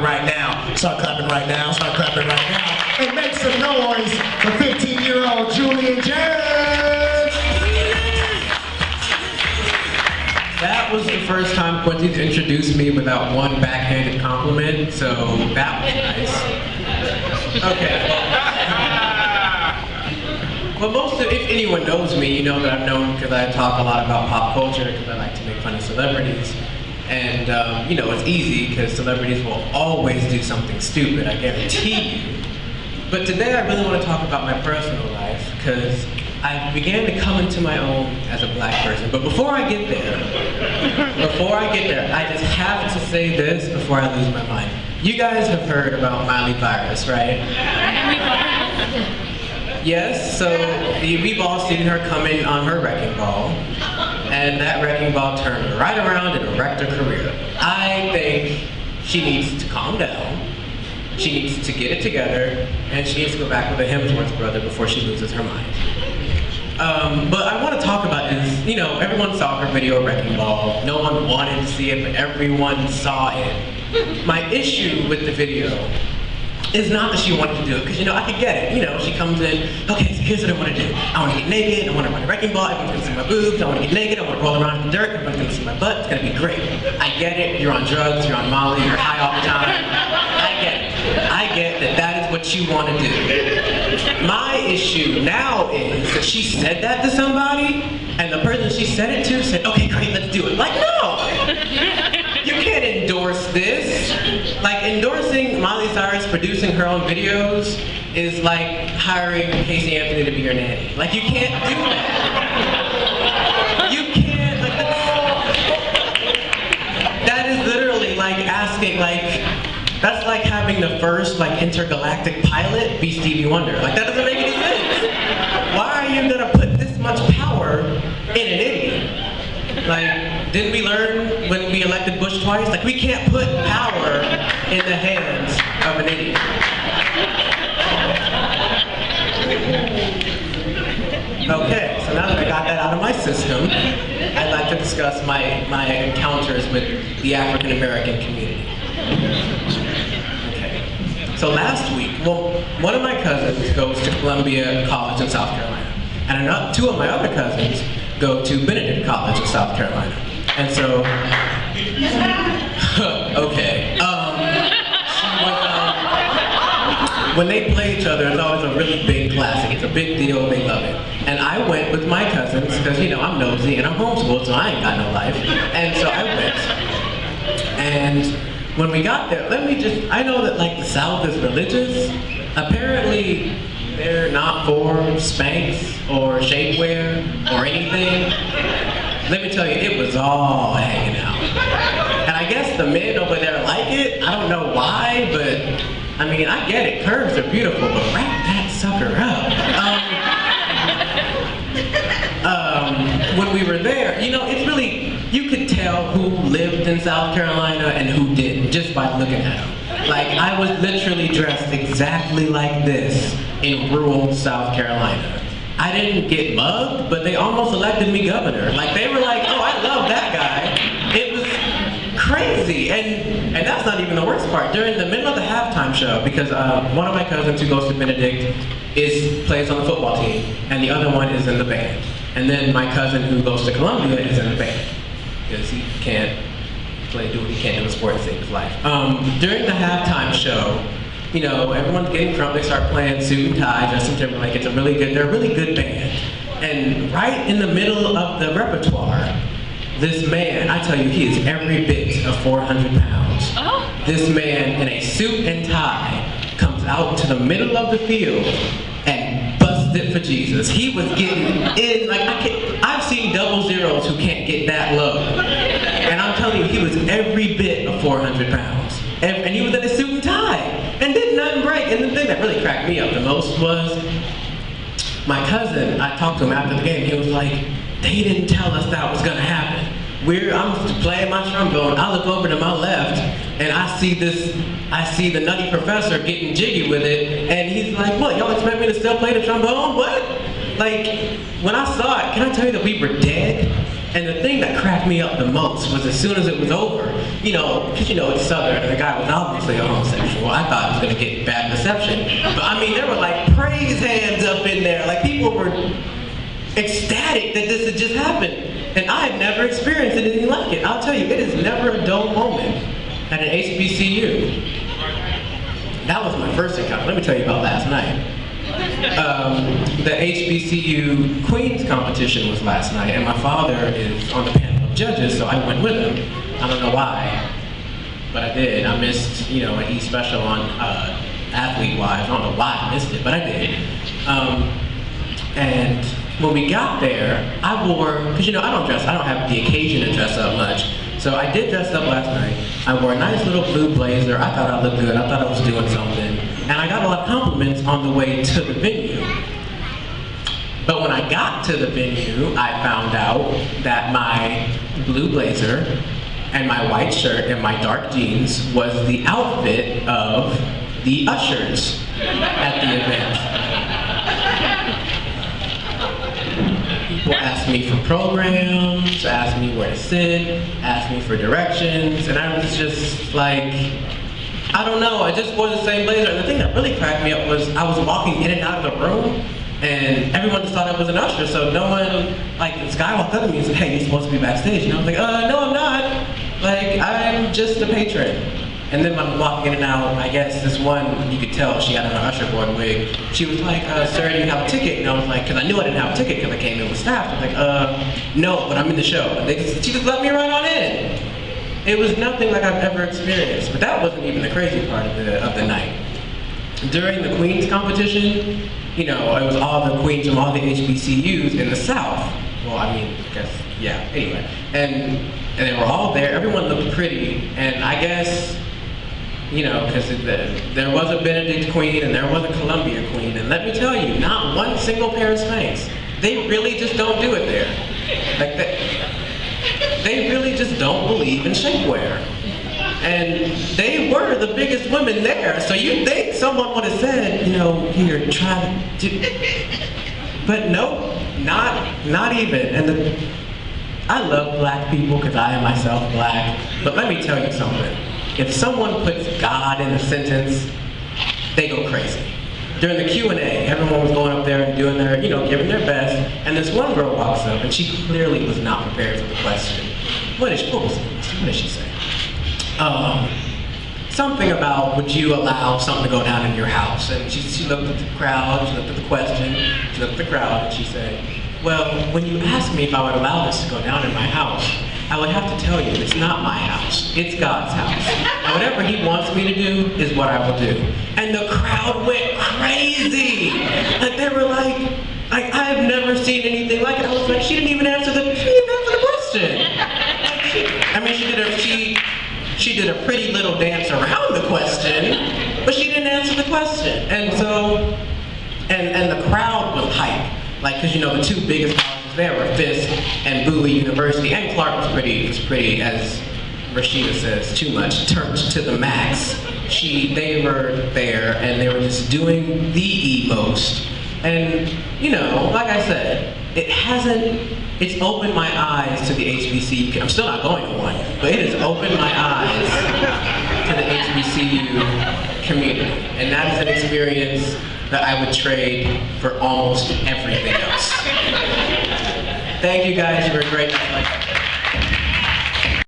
right now. Start clapping right now. Start clapping right now. And make some noise for 15-year-old Julian James. That was the first time Quincy introduced me without one backhanded compliment, so that was nice. Okay. Well, if anyone knows me, you know that I'm known because I talk a lot about pop culture, because I like to make fun of celebrities. And, you know, it's easy because celebrities will always do something stupid, I guarantee you. But today I really want to talk about my personal life, because I began to come into my own as a black person. But before I get there, I just have to say this before I lose my mind. You guys have heard about Miley Cyrus, right? Yes, so we've all seen her coming on her wrecking ball, and that wrecking ball turned her right around and wrecked her career. I think she needs to calm down, she needs to get it together, and she needs to go back with a Hemsworth brother before she loses her mind. But I want to talk about is, you know, everyone saw her video, Wrecking Ball. No one wanted to see it, but everyone saw it. My issue with the video is not that she wanted to do it, because, you know, I could get it. You know, she comes in, okay, so here's what I want to do. I want to get naked, I want to ride a wrecking ball, everyone's going to see my boobs, I want to get naked, I want to roll around in the dirt, everyone's going to see my butt, it's going to be great. I get it, you're on drugs, you're on Molly, you're high all the time. I get that that is what you want to do. My issue now is that she said that to somebody, and the person she said it to said, okay, great, let's do it. Like, no! You can't endorse this. Like, endorsing Miley Cyrus producing her own videos is like hiring Casey Anthony to be your nanny. Like, you can't do that. You can't, like, that is literally like asking, like, that's like having the first, like, intergalactic pilot be Stevie Wonder. Like, that doesn't make any sense. Why are you gonna put this much power in an idiot? Like, didn't we learn when we elected Bush twice? Like, we can't put power in the hands of an idiot. Okay, so now that I got that out of my system, I'd like to discuss my encounters with the African American community. Okay, so last week, well, one of my cousins goes to Columbia College in South Carolina, and two of my other cousins go to Benedict College in South Carolina. And so, okay. When they play each other, it's always a really big classic. It's a big deal, they love it. And I went with my cousins, because, you know, I'm nosy and I'm homeschooled, so I ain't got no life. And so I went. And when we got there, I know that, like, the South is religious. Apparently, they're not for Spanx or shapewear or anything. Let me tell you, it was all hanging out. And I guess the men over there like it. I don't know why, but I mean, I get it. Curves are beautiful, but wrap that sucker up. When we were there, you know, it's really, you could tell who lived in South Carolina and who didn't just by looking at them. Like, I was literally dressed exactly like this in rural South Carolina. I didn't get mugged, but they almost elected me governor. Like, they were like, oh, I love that guy. It was crazy. And that's not even the worst part. During the middle of the halftime show, because one of my cousins who goes to Benedict plays on the football team, and the other one is in the band. And then my cousin who goes to Columbia is in the band, because he can't do what he can do in sport to save his life. During the halftime show, you know, everyone's getting crunk, they start playing Suit and Tie, Justin Timberlake, they're a really good band. And right in the middle of the repertoire, this man, I tell you, he is every bit of 400 pounds. Oh. This man in a suit and tie comes out to the middle of the field and busts it for Jesus. He was getting in, like, I've seen double zeros who can't get that low. And I'm telling you, he was every bit of 400 pounds. And he was in a suit and tie, and did nothing break. And the thing that really cracked me up the most was my cousin. I talked to him after the game. He was like, they didn't tell us that was gonna happen. I'm playing my trombone. I look over to my left, and I see the nutty professor getting jiggy with it, and he's like, what, y'all expect me to still play the trombone? What? Like, when I saw it, can I tell you that we were dead? And the thing that cracked me up the most was as soon as it was over, you know, because you know it's Southern, and the guy was obviously a homosexual. I thought it was gonna get bad reception. But I mean, there were like praise hands up in there. Like people were ecstatic that this had just happened. And I had never experienced anything like it. I'll tell you, it is never a dull moment at an HBCU. That was my first encounter. Let me tell you about last night. The HBCU Queens competition was last night, and my father is on the panel of judges, so I went with him. I don't know why, but I did. I missed, you know, an E special on athlete wise. I don't know why I missed it, but I did. And when we got there, I wore, because you know, I don't have the occasion to dress up much. So I did dress up last night. I wore a nice little blue blazer. I thought I looked good. I thought I was doing something. And I got a lot of compliments on the way to the venue. But when I got to the venue, I found out that my blue blazer and my white shirt and my dark jeans was the outfit of the ushers at the event. People asked me for programs, asked me where to sit, asked me for directions, and I was just like, I don't know, I just wore the same blazer. And the thing that really cracked me up was I was walking in and out of the room, and everyone just thought I was an usher, so no one, like this guy walked up to me and said, hey, you're supposed to be backstage. And I was like, no, I'm not. Like, I'm just a patron. And then when I'm walking in and out, I guess this one, you could tell she had on an usher board wig. She was like, sir, do you have a ticket? And I was like, because I knew I didn't have a ticket because I came in with staff. I was like, no, but I'm in the show. And she just let me right on in. It was nothing like I've ever experienced. But that wasn't even the crazy part of the night. During the Queens competition, you know, it was all the Queens from all the HBCUs in the South. Well, I mean, I guess, yeah, anyway. And they were all there. Everyone looked pretty. And I guess, you know, because there was a Benedict Queen and there was a Columbia Queen, and let me tell you, not one single pair of Spanx. They really just don't do it there. Like they really just don't believe in shapewear. And they were the biggest women there, so you'd think someone would have said, you know, here, try to do. But nope, not even. And I love black people because I am myself black, but let me tell you something. If someone puts God in a sentence, they go crazy. During the Q&A, everyone was going up there and doing their, you know, giving their best, and this one girl walks up, and she clearly was not prepared for the question. What did she say? Something about, would you allow something to go down in your house? And she looked at the crowd, she looked at the question, she looked at the crowd, and she said, well, when you ask me if I would allow this to go down in my house, I would have to tell you, it's not my house, it's God's house. And whatever he wants me to do is what I will do. And the crowd went crazy. Like they were like I have never seen anything like it. I was like, she didn't even answer the question. I mean, she did a pretty little dance around the question, but she didn't answer the question. And so, and the crowd was hype. Like, cause you know, the two biggest colleges there were Fisk and Bowie University, and Clark was pretty, as Rashida says, too much, turned to the max. They were there and they were just doing the most. And, you know, like I said, it's opened my eyes to the HBCU. I'm still not going to one, but it has opened my eyes to the HBCU community. And that is an experience that I would trade for almost everything else. Thank you guys, you were great.